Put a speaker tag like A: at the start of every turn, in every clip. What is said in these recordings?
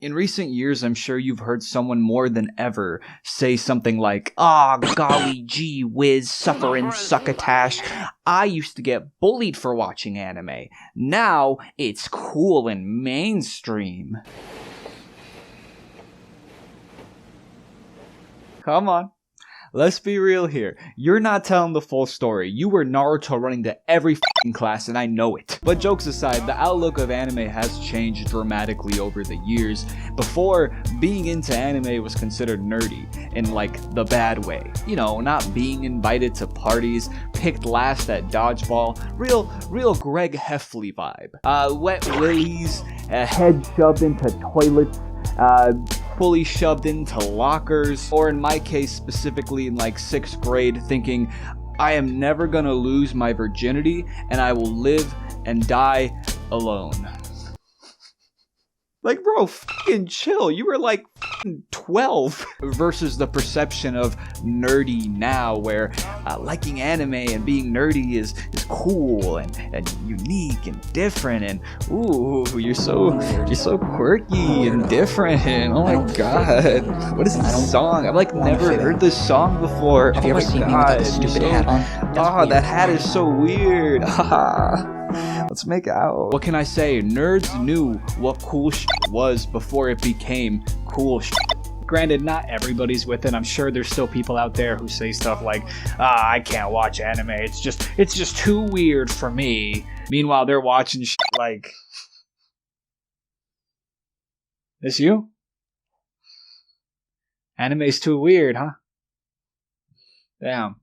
A: In recent years, I'm sure you've heard someone more than ever say something like, "Ah, golly gee whiz, sufferin' succotash. I used to get bullied for watching anime. Now, it's cool and mainstream." Come on. Let's be real here. You're not telling the full story. You were Naruto running to every f***ing class, and I know it. But jokes aside, the outlook of anime has changed dramatically over the years. Before, being into anime was considered nerdy, in like the bad way. You know, not being invited to parties, picked last at dodgeball, real Greg Heffley vibe. Wet willies, head shoved into toilets, fully shoved into lockers, or in my case specifically in like 6th grade, thinking I am never gonna lose my virginity and I will live and die alone. Like, bro, fucking chill. You were like 12 versus the perception of nerdy now, where liking anime and being nerdy is cool and unique and different, and ooh, you're so quirky and different. Oh my god, what is this song? I've like never heard this song before.
B: Have you ever seen me with that stupid hat on?
A: Oh, that hat is so weird. Let's make out. What can I say? Nerds knew what cool shit was before it became cool shit.
C: Granted, not everybody's with it. I'm sure there's still people out there who say stuff like, I can't watch anime. It's just too weird for me. Meanwhile, they're watching shit like... This you? Anime's too weird, huh? Damn.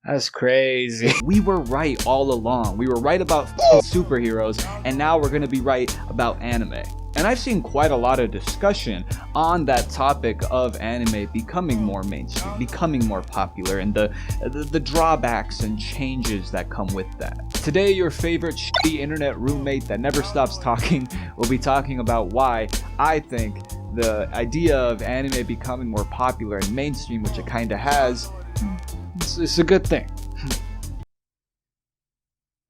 C: That's crazy.
A: We were right all along. We were right about superheroes, and now we're gonna be right about anime. And I've seen quite a lot of discussion on that topic of anime becoming more mainstream, becoming more popular, and the drawbacks and changes that come with that. Today, your favorite shitty internet roommate that never stops talking will be talking about why I think the idea of anime becoming more popular and mainstream, which it kinda has, it's a good thing.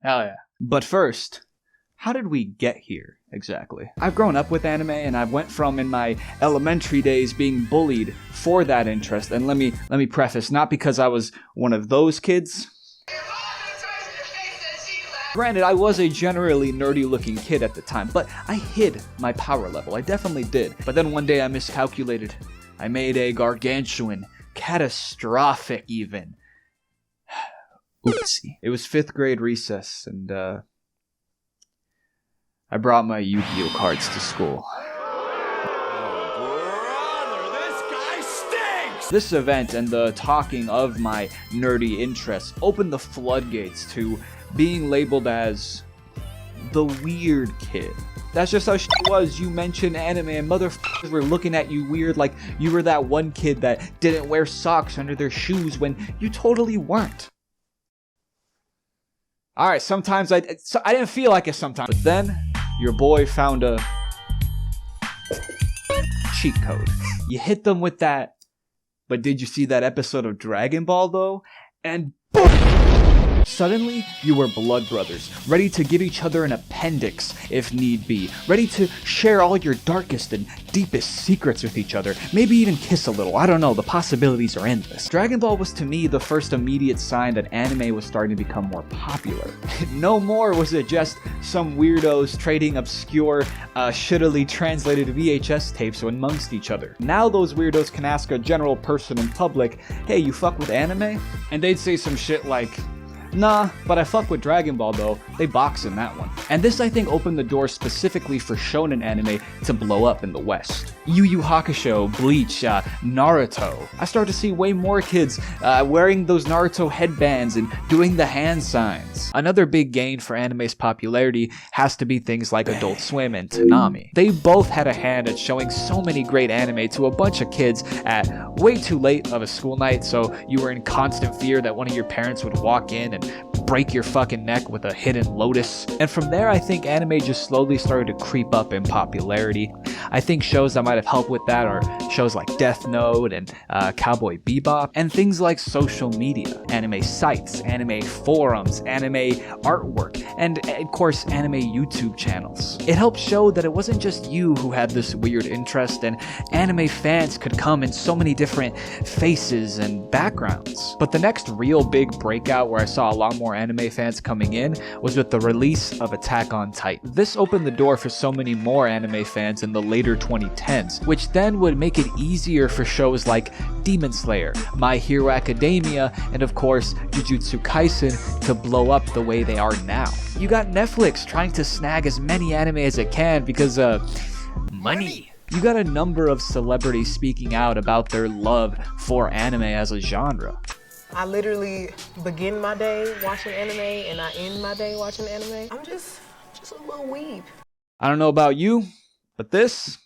C: Hell yeah.
A: But first, how did we get here exactly? I've grown up with anime, and I went from in my elementary days being bullied for that interest. And let me preface, not because I was one of those kids. Granted, I was a generally nerdy looking kid at the time, but I hid my power level. I definitely did. But then one day I miscalculated. I made a gargantuan, catastrophic even. Oopsie. It was 5th grade recess, and I brought my Yu-Gi-Oh cards to school.
D: Brother, this guy stinks!
A: This event and the talking of my nerdy interests opened the floodgates to being labeled as the weird kid. That's just how shit was. You mentioned anime and motherfuckers were looking at you weird, like you were that one kid that didn't wear socks under their shoes when you totally weren't. Alright, sometimes I didn't feel like it sometimes. But then, your boy found a cheat code. You hit them with that, but did you see that episode of Dragon Ball though? And boom! Suddenly, you were blood brothers, ready to give each other an appendix if need be, ready to share all your darkest and deepest secrets with each other, maybe even kiss a little. I don't know, the possibilities are endless. Dragon Ball was to me the first immediate sign that anime was starting to become more popular. No more was it just some weirdos trading obscure, shittily translated VHS tapes amongst each other. Now those weirdos can ask a general person in public, hey, you fuck with anime? And they'd say some shit like, nah, but I fuck with Dragon Ball though, they box in that one. And this I think opened the door specifically for shonen anime to blow up in the West. Yu Yu Hakusho, Bleach, Naruto. I start to see way more kids wearing those Naruto headbands and doing the hand signs. Another big gain for anime's popularity has to be things like Adult Swim and Toonami. They both had a hand at showing so many great anime to a bunch of kids at way too late of a school night, so you were in constant fear that one of your parents would walk in and break your fucking neck with a hidden lotus. And from there, I think anime just slowly started to creep up in popularity. I think shows that might have helped with that are shows like Death Note and Cowboy Bebop, and things like social media, anime sites, anime forums, anime artwork, and of course anime YouTube channels. It helped show that it wasn't just you who had this weird interest, and anime fans could come in so many different faces and backgrounds. But the next real big breakout where I saw a lot more anime fans coming in was with the release of Attack on Titan. This opened the door for so many more anime fans in the later 2010s, which then would make it easier for shows like Demon Slayer, My Hero Academia, and of course Jujutsu Kaisen to blow up the way they are now. You got Netflix trying to snag as many anime as it can because money. You got a number of celebrities speaking out about their love for anime as a genre.
E: I literally begin my day watching anime and I end my day watching anime. I'm just a little weeb.
A: I don't know about you, but this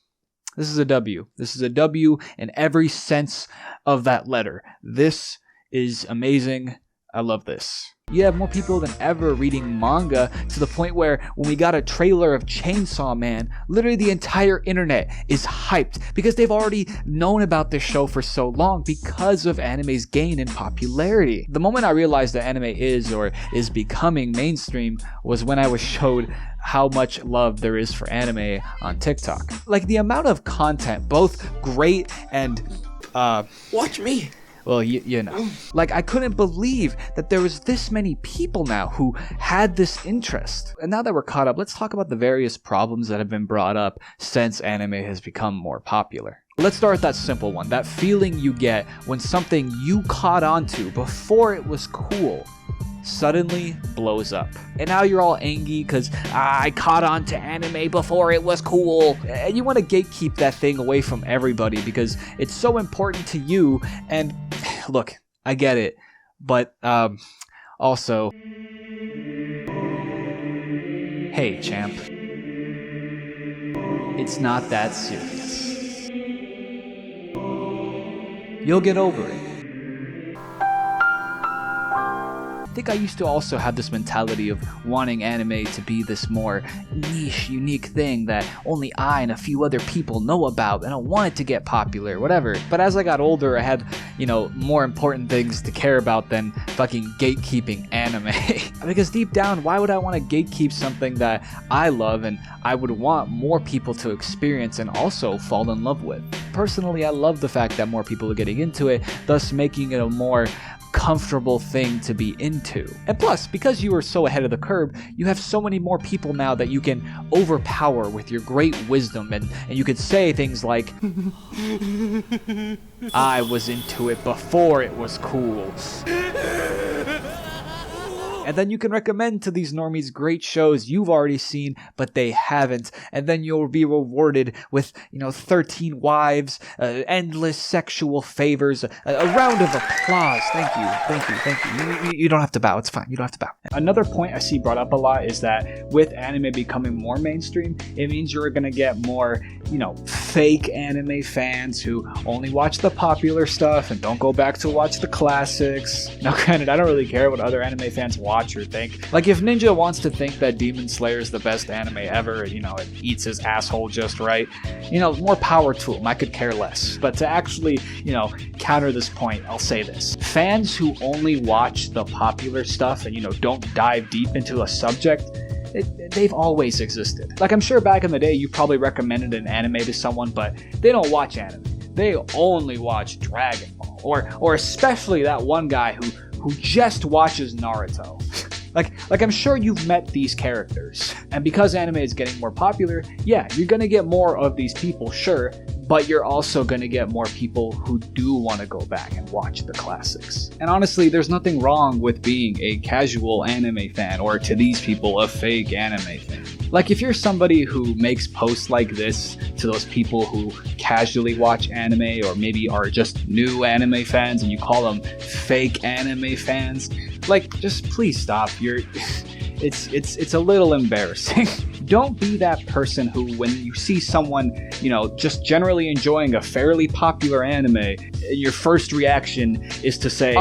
A: is a W. This is a W in every sense of that letter. This is amazing. I love this. You have more people than ever reading manga, to the point where when we got a trailer of Chainsaw Man, literally the entire internet is hyped because they've already known about this show for so long because of anime's gain in popularity. The moment I realized that anime is becoming mainstream was when I was showed how much love there is for anime on TikTok. Like the amount of content, both great and
B: Watch me.
A: well, you know. Like, I couldn't believe that there was this many people now who had this interest. And now that we're caught up, let's talk about the various problems that have been brought up since anime has become more popular. Let's start with that simple one, that feeling you get when something you caught onto before it was cool suddenly blows up. And now you're all angry because I caught on to anime before it was cool. And you want to gatekeep that thing away from everybody because it's so important to you. And look, I get it. But also, hey champ, it's not that serious. You'll get over it. I think I used to also have this mentality of wanting anime to be this more niche, unique thing that only I and a few other people know about, and I want it to get popular, whatever. But as I got older, I had, more important things to care about than fucking gatekeeping anime. Because deep down, why would I want to gatekeep something that I love and I would want more people to experience and also fall in love with? Personally, I love the fact that more people are getting into it, thus making it a more comfortable thing to be into. And plus, because you are so ahead of the curve, you have so many more people now that you can overpower with your great wisdom, and you could say things like, I was into it before it was cool. And then you can recommend to these normies great shows you've already seen, but they haven't. And then you'll be rewarded with, 13 wives, endless sexual favors, a round of applause. Thank you. You don't have to bow. It's fine. You don't have to bow.
C: Another point I see brought up a lot is that with anime becoming more mainstream, it means you're going to get more, fake anime fans who only watch the popular stuff and don't go back to watch the classics. Now, granted, I don't really care what other anime fans watch or think. Like, if Ninja wants to think that Demon Slayer is the best anime ever, it eats his asshole just right, more power to him. I could care less. But to actually, counter this point, I'll say this. Fans who only watch the popular stuff and, don't dive deep into a subject, they've always existed. Like, I'm sure back in the day you probably recommended an anime to someone, but they don't watch anime. They only watch Dragon Ball, or especially that one guy who just watches Naruto. Like I'm sure you've met these characters. And because anime is getting more popular, yeah, you're gonna get more of these people, sure, but you're also gonna get more people who do want to go back and watch the classics. And honestly, there's nothing wrong with being a casual anime fan, or to these people, a fake anime fan. Like, if you're somebody who makes posts like this to those people who casually watch anime, or maybe are just new anime fans, and you call them fake anime fans, like, just please stop. It's a little embarrassing. Don't be that person who, when you see someone, just generally enjoying a fairly popular anime, your first reaction is to say,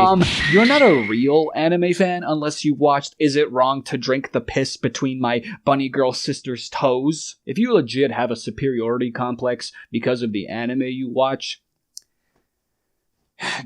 C: you're not a real anime fan unless you watched Is It Wrong to Drink the Piss Between My Bunny Girl Sister's Toes? If you legit have a superiority complex because of the anime you watch,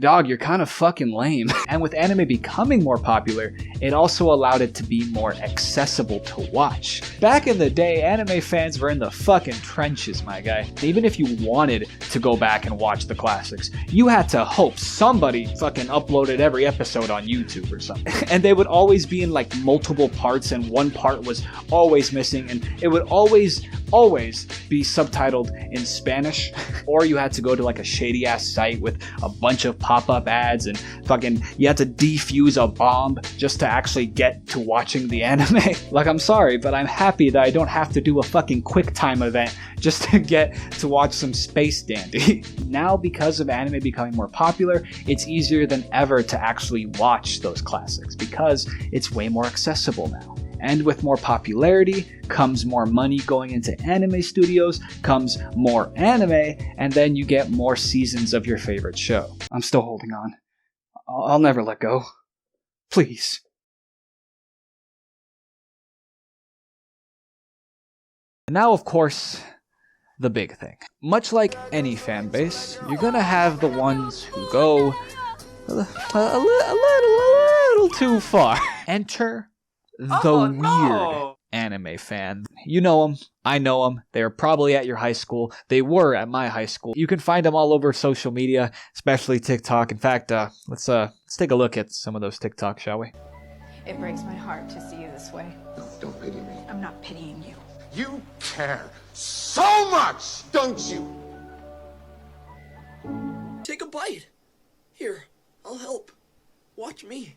C: dog, you're kind of fucking lame. And with anime becoming more popular, it also allowed it to be more accessible to watch. Back in the day, anime fans were in the fucking trenches, my guy. Even if you wanted to go back and watch the classics, you had to hope somebody fucking uploaded every episode on YouTube or something. And they would always be in like multiple parts, and one part was always missing, and it would always be subtitled in Spanish. Or you had to go to like a shady ass site with a bunch of pop-up ads, and fucking you had to defuse a bomb just to actually get to watching the anime. Like, I'm sorry, but I'm happy that I don't have to do a fucking QuickTime event just to get to watch some Space Dandy. Now, because of anime becoming more popular, it's easier than ever to actually watch those classics because it's way more accessible now. And with more popularity comes more money going into anime studios, comes more anime, and then you get more seasons of your favorite show. I'm still holding on. I'll never let go. Please. Now, of course, the big thing. Much like any fan base, you're gonna have the ones who go a little too far. Enter the weird anime fan. You know them. I know them. They're probably at your high school. They were at my high school. You can find them all over social media, especially TikTok. In fact, let's take a look at some of those TikToks, shall we?
F: It breaks my heart to see you this way.
B: Don't pity me.
F: I'm not pitying you.
B: You care so much, don't you?
G: Take a bite. Here, I'll help. Watch me.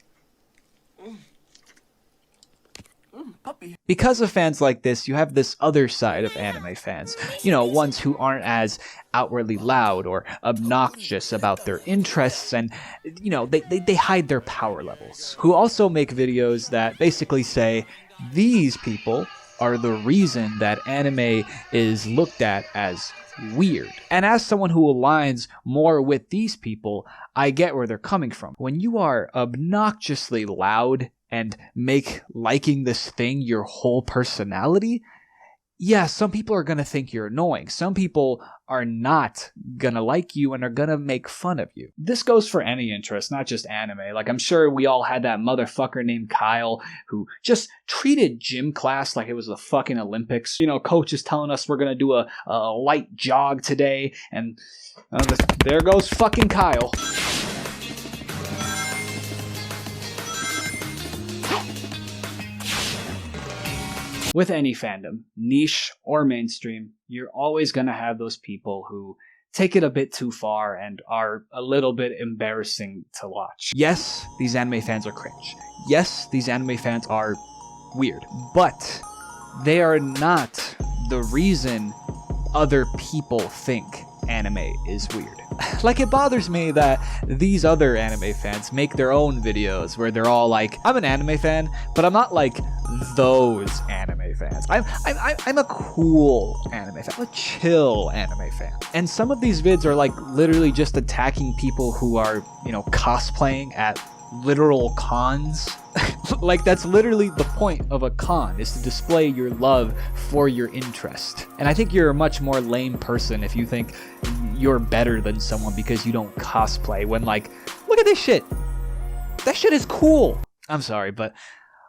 G: Puppy.
A: Because of fans like this, you have this other side of anime fans. Ones who aren't as outwardly loud or obnoxious about their interests, and, they hide their power levels. Who also make videos that basically say, these people are the reason that anime is looked at as weird. And as someone who aligns more with these people, I get where they're coming from. When you are obnoxiously loud and make liking this thing your whole personality, yeah, some people are gonna think you're annoying. Some people are not gonna like you and are gonna make fun of you. This goes for any interest, not just anime. Like, I'm sure we all had that motherfucker named Kyle who just treated gym class like it was the fucking Olympics. Coach is telling us we're gonna do a light jog today, and there goes fucking Kyle. With any fandom, niche or mainstream, you're always going to have those people who take it a bit too far and are a little bit embarrassing to watch. Yes, these anime fans are cringe. Yes, these anime fans are weird. But they are not the reason other people think anime is weird. Like, it bothers me that these other anime fans make their own videos where they're all like, I'm an anime fan, but I'm not like those anime fans. I'm a cool anime fan. I'm a chill anime fan. And some of these vids are like literally just attacking people who are, cosplaying at literal cons. Like, that's literally the point of a con, is to display your love for your interest. And I think you're a much more lame person if you think you're better than someone because you don't cosplay, when, like, look at this shit. That shit is cool. I'm sorry, but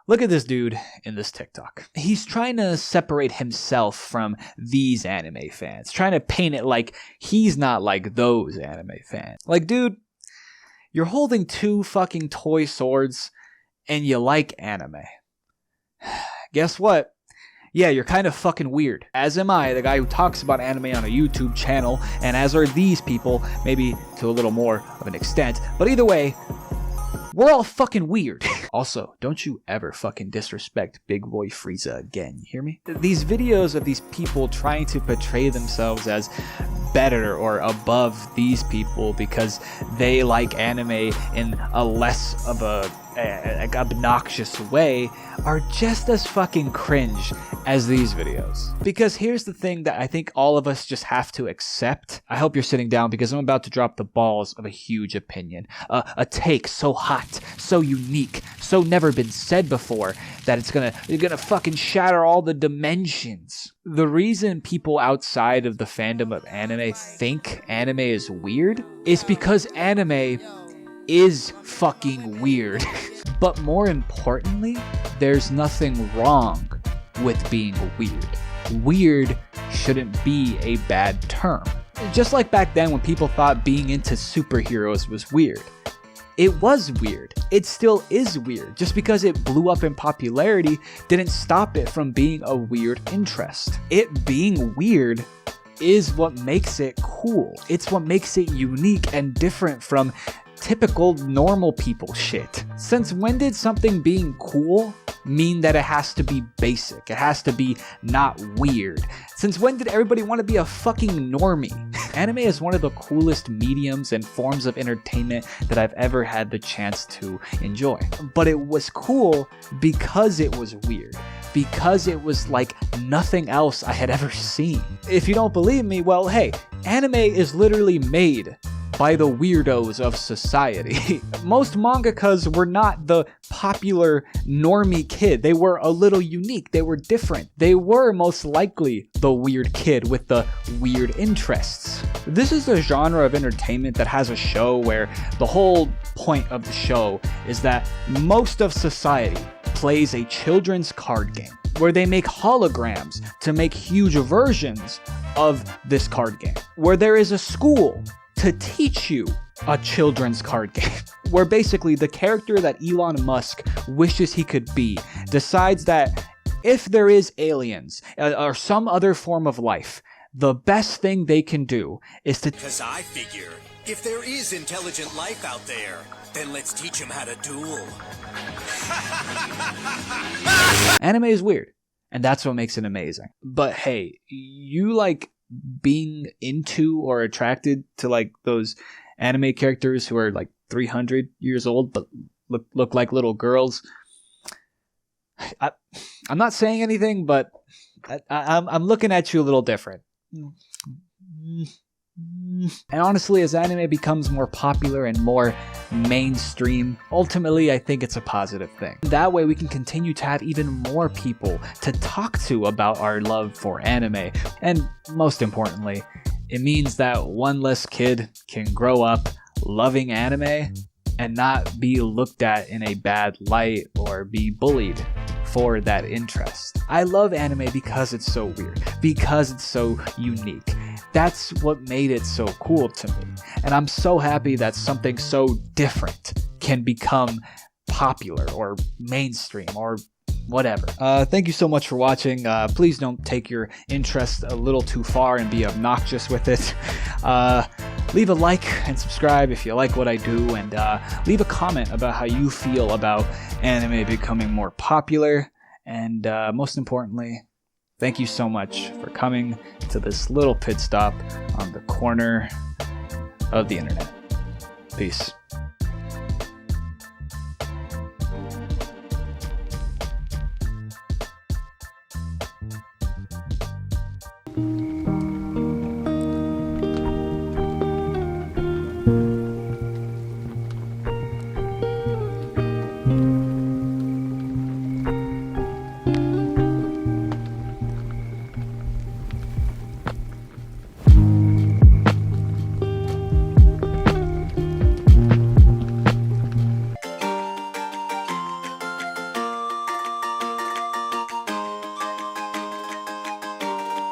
A: look at this dude in this TikTok. He's trying to separate himself from these anime fans, trying to paint it like he's not like those anime fans. Like, dude, you're holding two fucking toy swords and you like anime. Guess what? Yeah, you're kind of fucking weird. As am I, the guy who talks about anime on a YouTube channel, and as are these people, maybe to a little more of an extent. But either way, we're all fucking weird. Also, don't you ever fucking disrespect Big Boy Frieza again, you hear me? These videos of these people trying to portray themselves as better or above these people because they like anime in a less of a an obnoxious way are just as fucking cringe as these videos. Because here's the thing that I think all of us just have to accept. I hope you're sitting down because I'm about to drop the balls of a huge opinion. A take so hot, so unique, so never been said before that it's gonna fucking shatter all the dimensions. The reason people outside of the fandom of anime think anime is weird is because anime is fucking weird. But more importantly, there's nothing wrong with being weird. Weird shouldn't be a bad term. Just like back then when people thought being into superheroes was weird. It was weird. It still is weird. Just because it blew up in popularity didn't stop it from being a weird interest. It being weird is what makes it cool. It's what makes it unique and different from typical normal people shit. Since when did something being cool mean that it has to be basic? It has to be not weird. Since when did everybody want to be a fucking normie? Anime is one of the coolest mediums and forms of entertainment that I've ever had the chance to enjoy. But it was cool because it was weird. Because it was like nothing else I had ever seen. If you don't believe me, well, hey, anime is literally made by the weirdos of society. Most mangakas were not the popular normie kid. They were a little unique. They were different. They were most likely the weird kid with the weird interests. This is a genre of entertainment that has a show where the whole point of the show is that most of society plays a children's card game where they make holograms to make huge versions of this card game, where there is a school to teach you a children's card game, where basically the character that Elon Musk wishes he could be decides that if there is aliens or some other form of life, the best thing they can do is to...
D: Because I figure, if there is intelligent life out there, then let's teach them how to duel.
A: Anime is weird, and that's what makes it amazing. But hey, you like being into or attracted to like those anime characters who are like 300 years old but look like little girls. I'm not saying anything, but I'm looking at you a little different. And honestly, as anime becomes more popular and more mainstream, ultimately I think it's a positive thing. That way we can continue to have even more people to talk to about our love for anime. And most importantly, it means that one less kid can grow up loving anime and not be looked at in a bad light or be bullied for that interest. I love anime because it's so weird, because it's so unique. That's what made it so cool to me. And I'm so happy that something so different can become popular or mainstream or whatever. Thank you so much for watching. Please don't take your interest a little too far and be obnoxious with it. Leave a like and subscribe if you like what I do, and leave a comment about how you feel about anime becoming more popular. And most importantly, thank you so much for coming to this little pit stop on the corner of the internet. Peace.